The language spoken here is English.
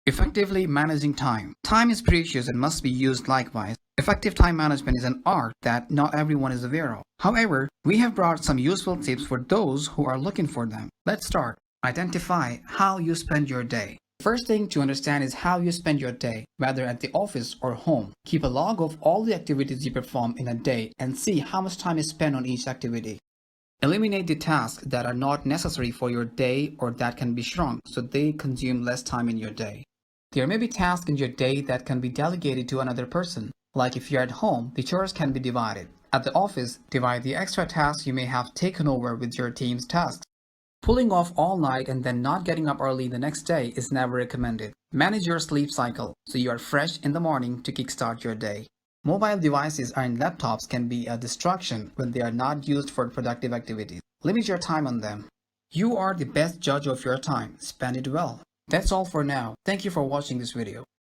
Effectively managing time. Time is precious and must be used likewise. Effective time management is an art that not everyone is aware of. However, we have brought some useful tips for those who are looking for them. Let's start. Identify how you spend your day. First thing to understand is how you spend your day, whether at the office or home. Keep a log of all the activities you perform in a day and see how much time is spent on each activity. Eliminate the tasks that are not necessary for your day or that can be shrunk so they consume less time in your day. There may be tasks in your day that can be delegated to another person. Like if you're at home, the chores can be divided. At the office, divide the extra tasks you may have taken over with your team's tasks. Pulling off all night and then not getting up early the next day is never recommended. Manage your sleep cycle so you are fresh in the morning to kickstart your day. Mobile devices and laptops can be a distraction when they are not used for productive activities. Limit your time on them. You are the best judge of your time. Spend it well. That's all for now. Thank you for watching this video.